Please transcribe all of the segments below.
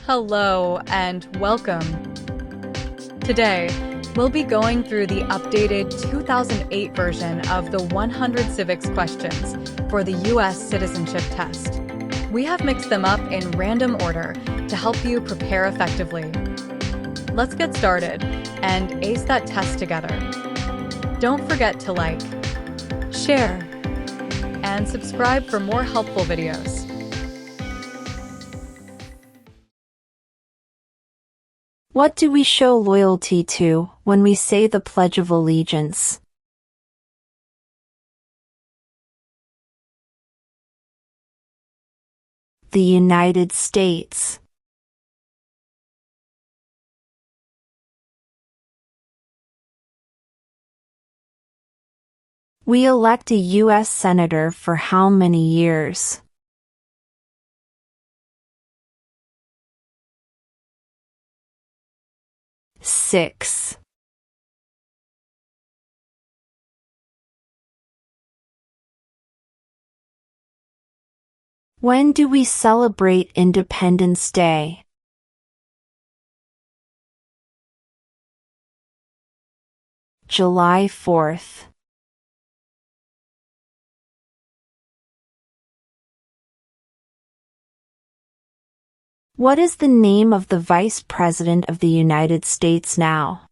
Hello and welcome. Today, we'll be going through the updated 2008 version of the 100 civics questions for the U.S. Citizenship Test. We have mixed them up in random order to help you prepare effectively. Let's get started and ace that test together. Don't forget to like, share, and subscribe for more helpful videos. What do we show loyalty to when we say the Pledge of Allegiance? The United States. We elect a U.S. Senator for how many years? 6. When do we celebrate Independence Day? July 4th. What is the name of the Vice President of the United States now?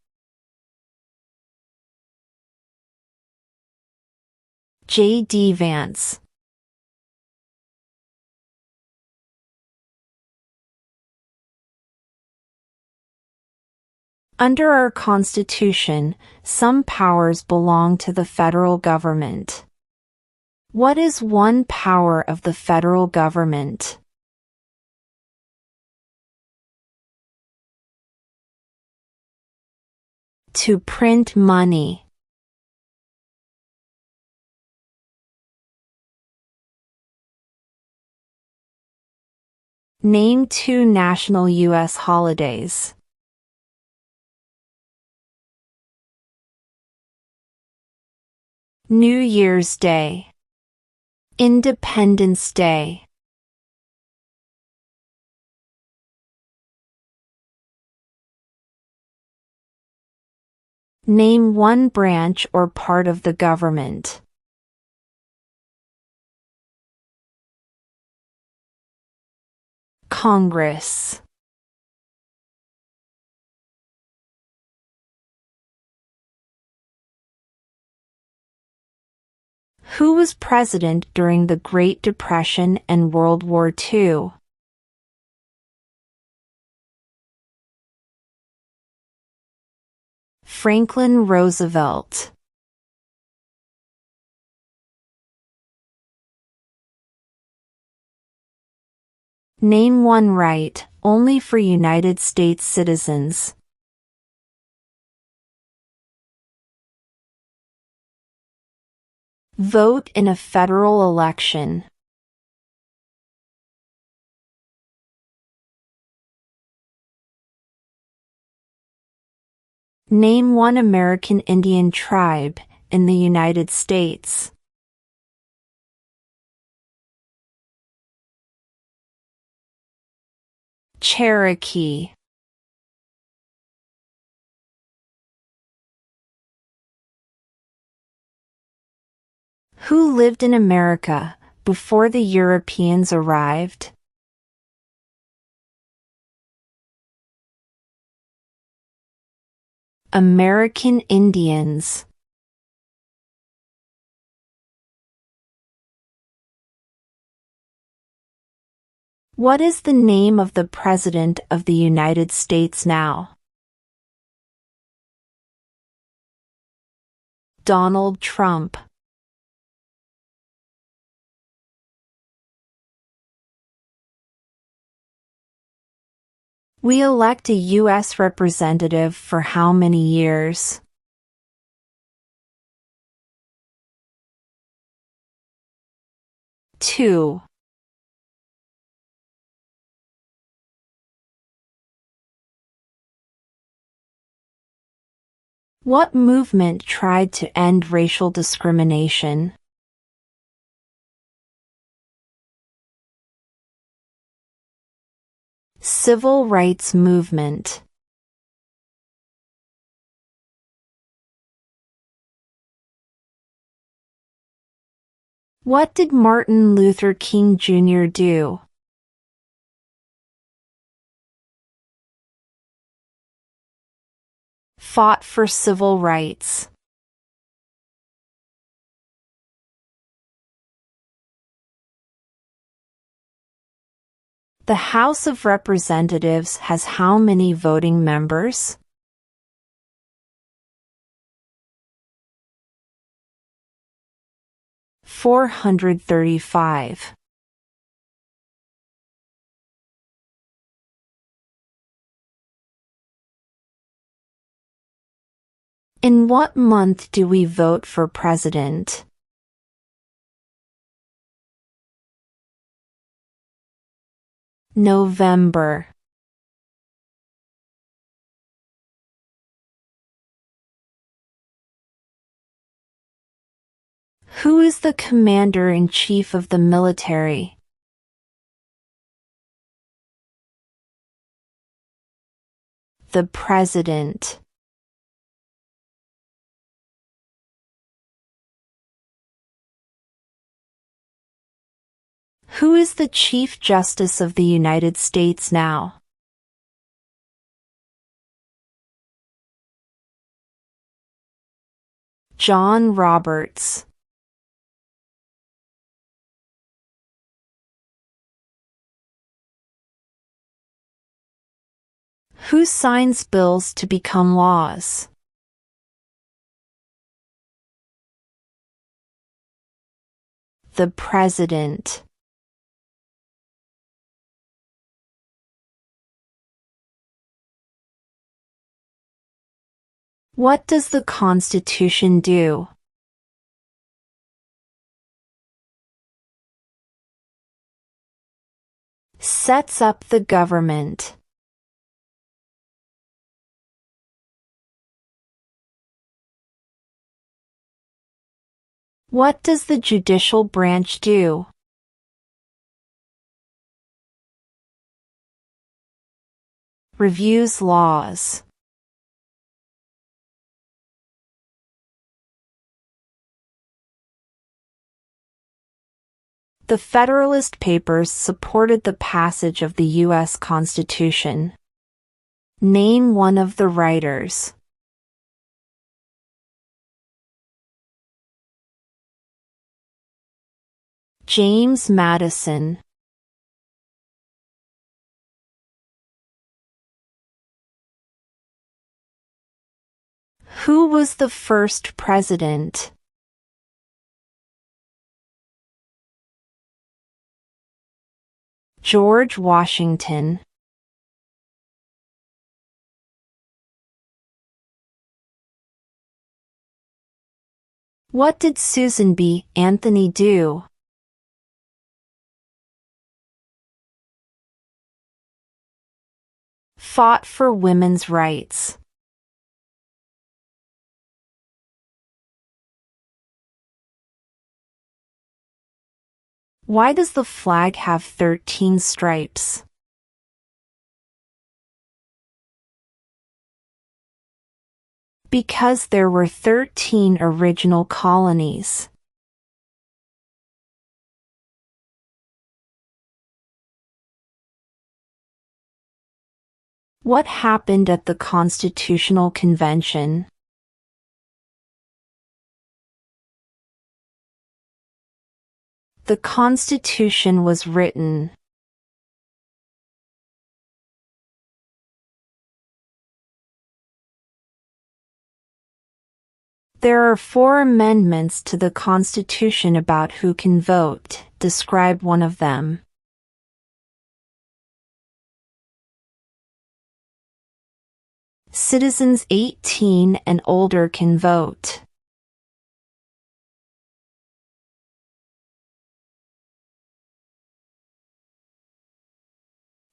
J.D. Vance. Under our Constitution, some powers belong to the federal government. What is one power of the federal government? To print money. Name 2 national U.S. holidays. New Year's Day. Independence Day. Name one branch or part of the government. Congress. Who was president during the Great Depression and World War II? Franklin Roosevelt. Name one right, only for United States citizens. Vote in a federal election. Name one American Indian tribe in the United States. Cherokee. Who lived in America before the Europeans arrived? American Indians. What is the name of the President of the United States now? Donald Trump. We elect a U.S. representative for how many years? 2. What movement tried to end racial discrimination? Civil rights movement. What did Martin Luther King Jr. do? Fought for civil rights. The House of Representatives has how many voting members? (435). In what month do we vote for president? November. Who is the commander-in-chief of the military? The president. Who is the Chief Justice of the United States now? John Roberts. Who signs bills to become laws? The president. What does the Constitution do? Sets up the government. What does the judicial branch do? Reviews laws. The Federalist Papers supported the passage of the U.S. Constitution. Name one of the writers. James Madison. Who was the first president? George Washington. What did Susan B. Anthony do? Fought for women's rights. Why does the flag have 13 stripes? Because there were 13 original colonies. What happened at the Constitutional Convention? The Constitution was written. There are 4 amendments to the Constitution about who can vote. Describe one of them. Citizens 18 and older can vote.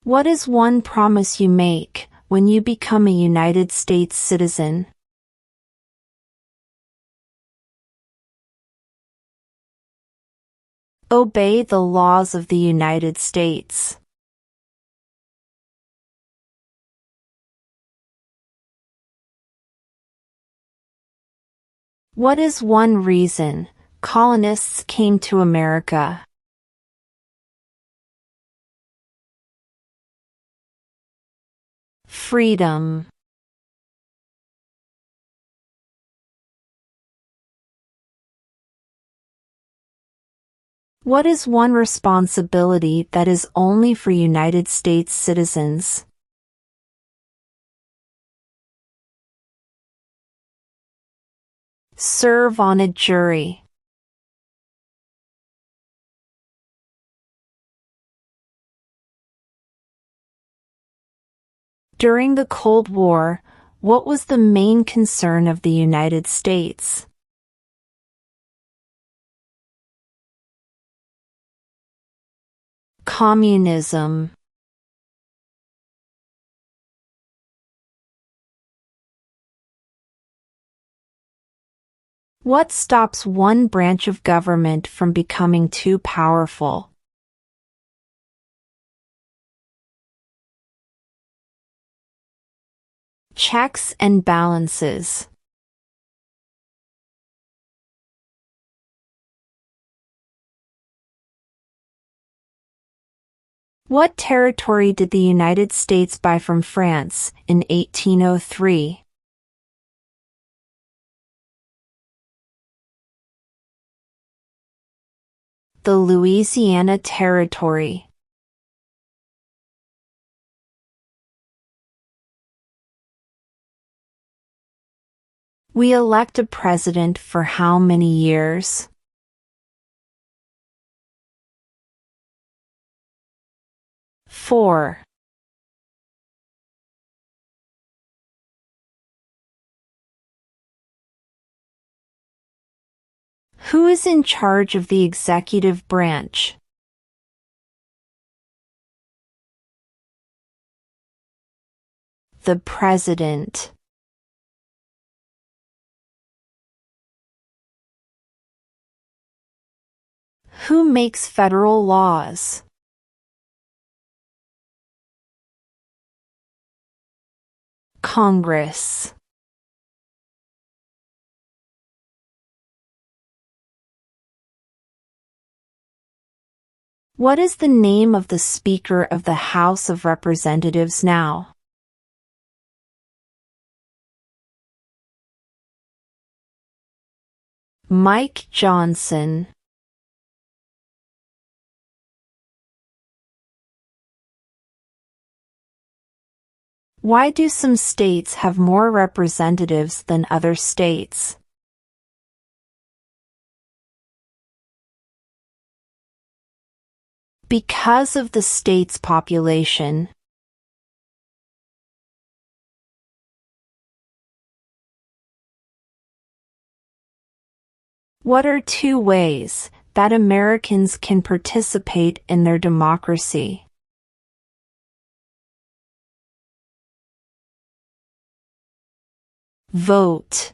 What is one promise you make when you become a United States citizen? Obey the laws of the United States. What is one reason colonists came to America? Freedom. What is one responsibility that is only for United States citizens? Serve on a jury. During the Cold War, what was the main concern of the United States? Communism. What stops one branch of government from becoming too powerful? Checks and balances. What territory did the United States buy from France in 1803? The Louisiana Territory. We elect a president for how many years? 4. Who is in charge of the executive branch? The President. Who makes federal laws? Congress. What is the name of the Speaker of the House of Representatives now? Mike Johnson. Why do some states have more representatives than other states? Because of the state's population. What are 2 ways that Americans can participate in their democracy? Vote.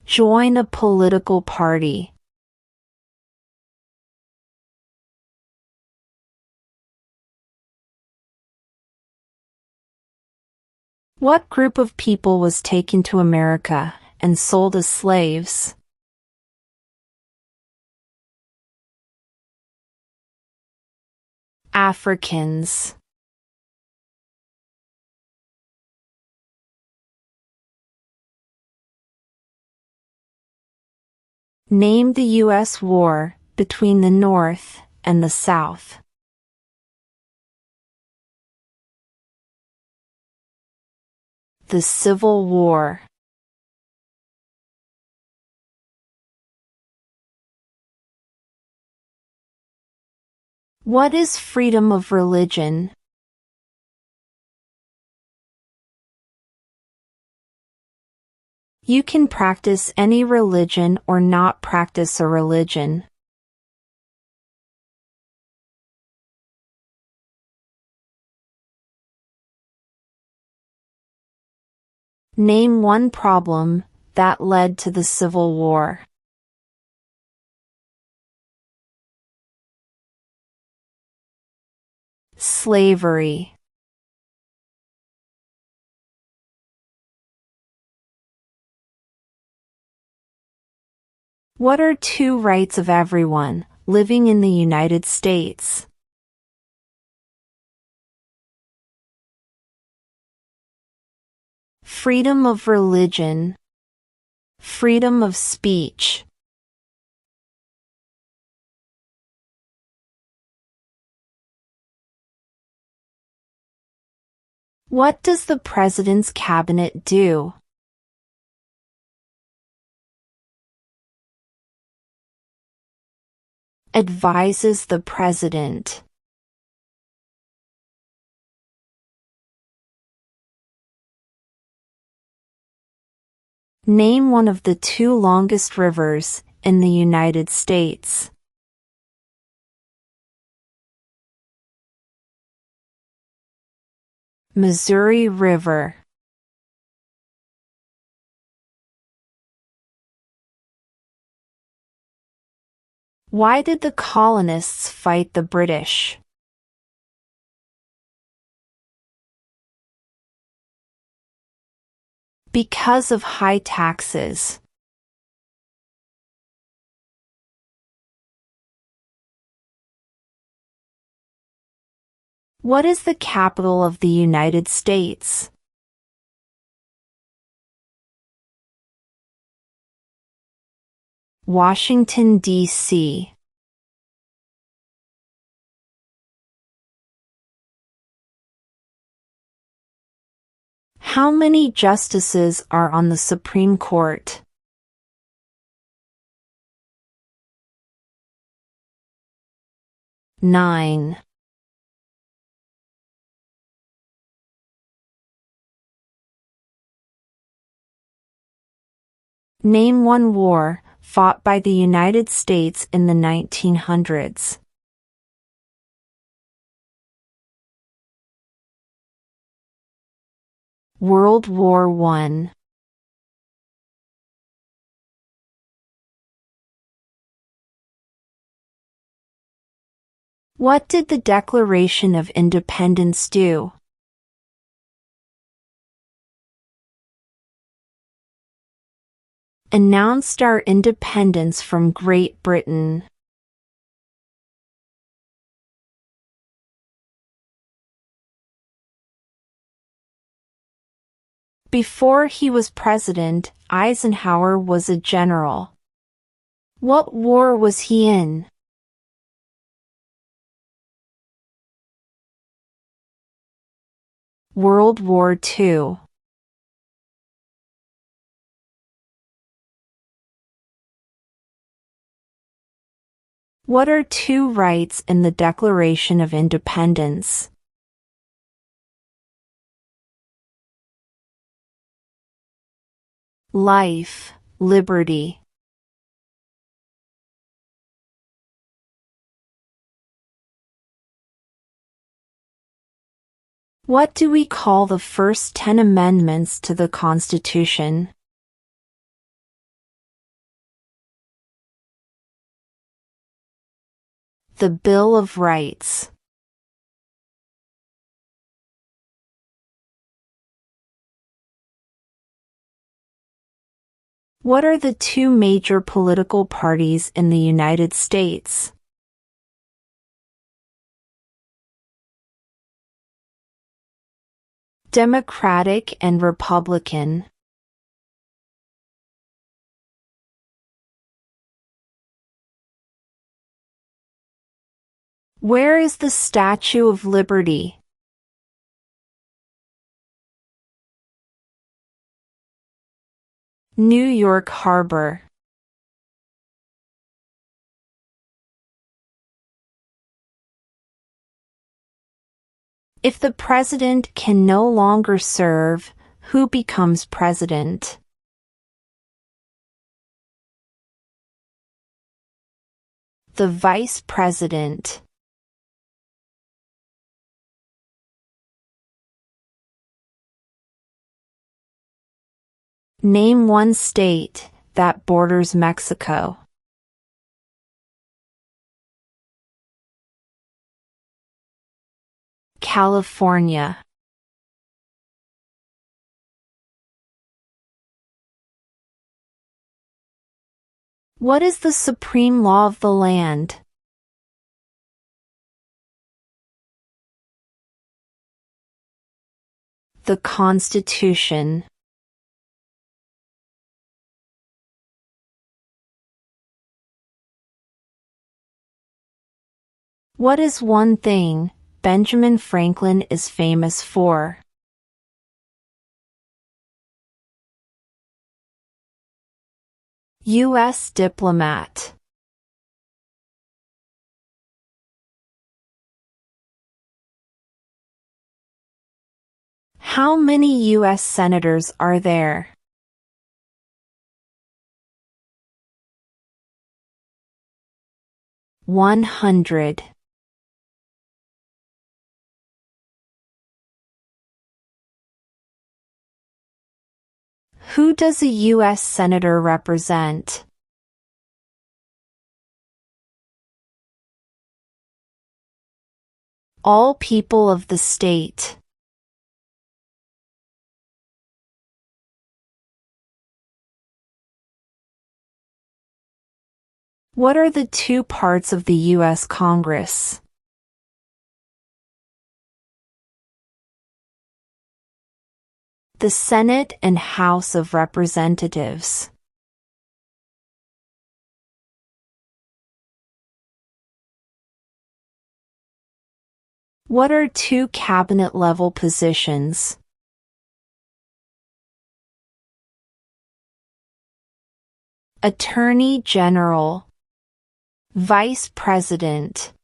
Join a political party. What group of people was taken to America and sold as slaves? Africans. Name the U.S. war between the North and the South. The Civil War. What is freedom of religion? You can practice any religion or not practice a religion. Name one problem that led to the Civil War. Slavery. What are two rights of everyone living in the United States? Freedom of religion, freedom of speech. What does the President's Cabinet do? Advises the President. Name one of the two longest rivers in the United States. Missouri River. Why did the colonists fight the British? Because of high taxes. What is the capital of the United States? Washington, D.C. How many justices are on the Supreme Court? 9. Name one war fought by the United States in the 1900s. World War I. What did the Declaration of Independence do? Announced our independence from Great Britain. Before he was president, Eisenhower was a general. What war was he in? World War II. What are two rights in the Declaration of Independence? Life, liberty. What do we call the first 10 amendments to the Constitution? The Bill of Rights. What are the two major political parties in the United States? Democratic and Republican. Where is the Statue of Liberty? New York Harbor. If the president can no longer serve, who becomes president? The vice president. Name one state that borders Mexico. California. What is the supreme law of the land? The Constitution. What is one thing Benjamin Franklin is famous for? U.S. diplomat. How many U.S. senators are there? 100. Who does a U.S. senator represent? All people of the state. What are the two parts of the U.S. Congress? The Senate and House of Representatives. What are two cabinet-level positions? Attorney General, Vice President.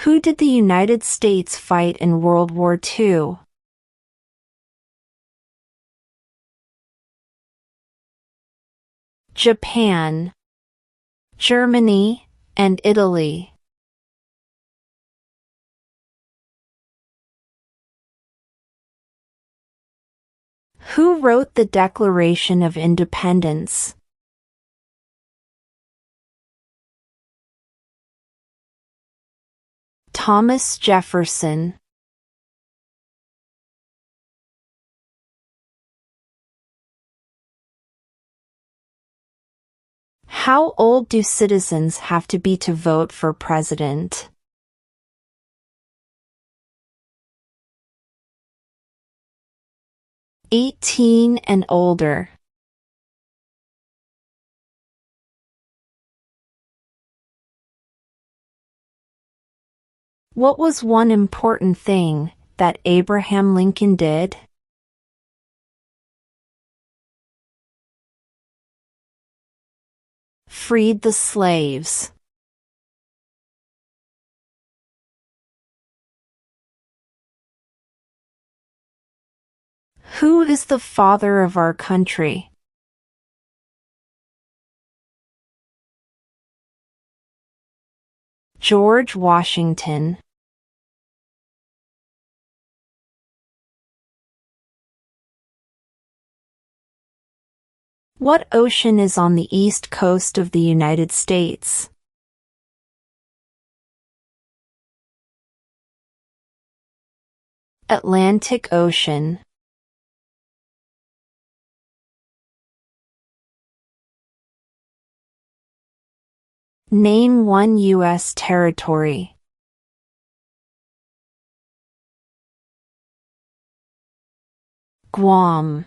Who did the United States fight in World War II? Japan, Germany, and Italy. Who wrote the Declaration of Independence? Thomas Jefferson. How old do citizens have to be to vote for president? 18 and older. What was one important thing that Abraham Lincoln did? Freed the slaves. Who is the father of our country? George Washington. What ocean is on the east coast of the United States? Atlantic Ocean. Name one U.S. territory. Guam.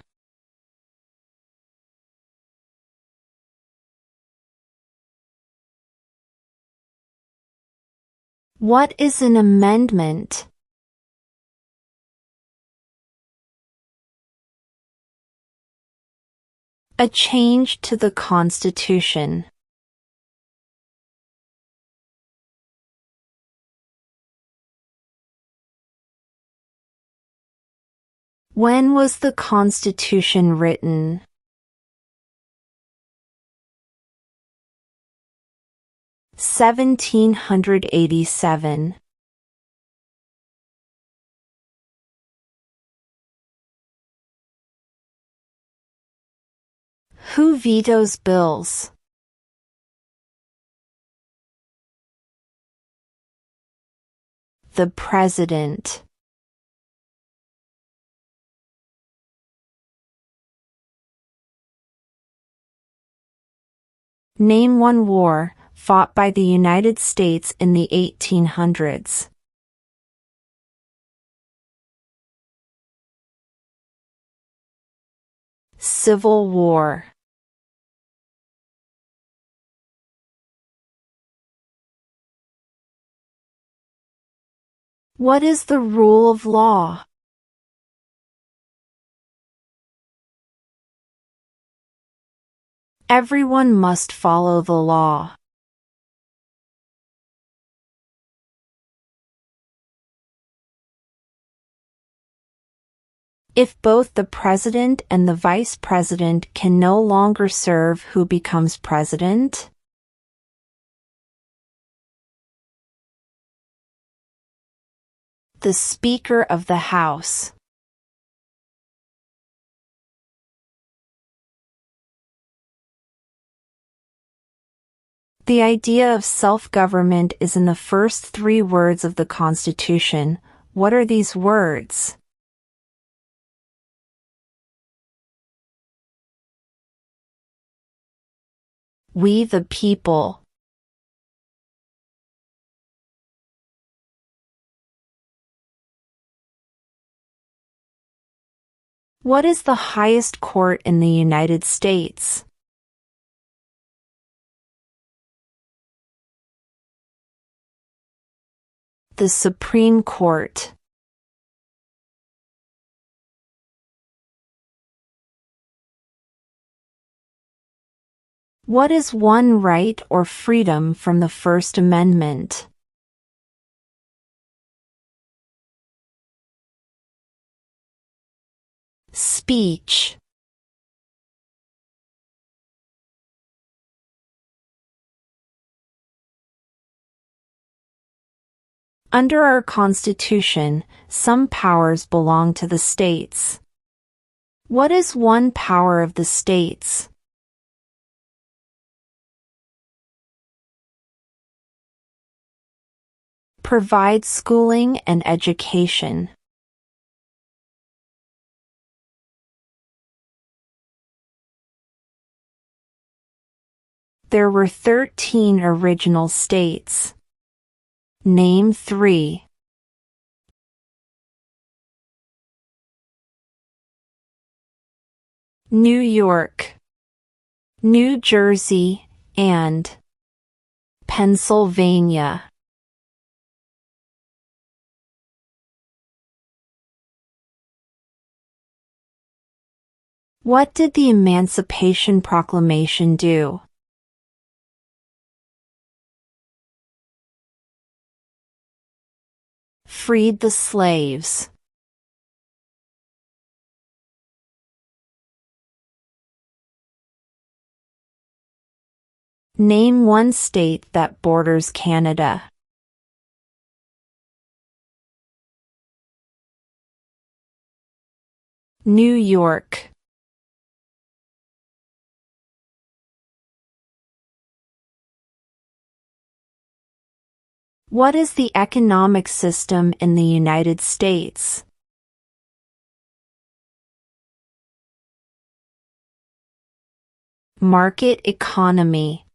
What is an amendment? A change to the Constitution. When was the Constitution written? 1787. Who vetoes bills? The President. Name one war fought by the United States in the 1800s. Civil War. What is the rule of law? Everyone must follow the law. If both the president and the vice president can no longer serve, who becomes president? The Speaker of the House. The idea of self-government is in the first 3 words of the Constitution. What are these words? We the people. What is the highest court in the United States? The Supreme Court. What is one right or freedom from the First Amendment? Speech. Under our Constitution, some powers belong to the states. What is one power of the states? Provide schooling and education. There were 13 original states. Name 3. New York, New Jersey, and Pennsylvania. What did the Emancipation Proclamation do? Freed the slaves. Name one state that borders Canada. New York. What is the economic system in the United States? Market economy.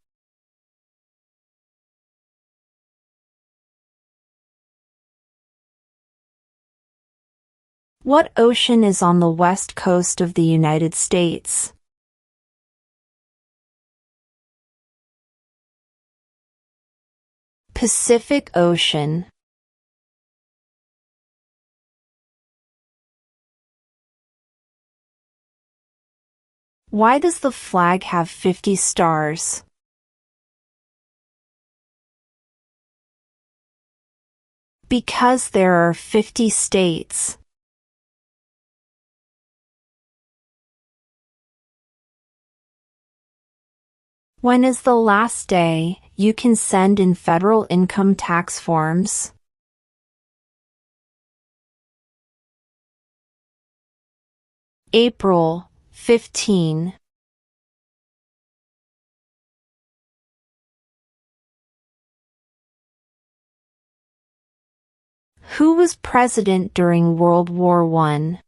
What ocean is on the west coast of the United States? Pacific Ocean. Why does the flag have 50 stars? Because there are 50 states. When is the last day you can send in federal income tax forms? April 15. Who was president during World War I?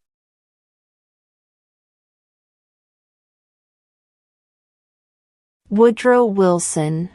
Woodrow Wilson.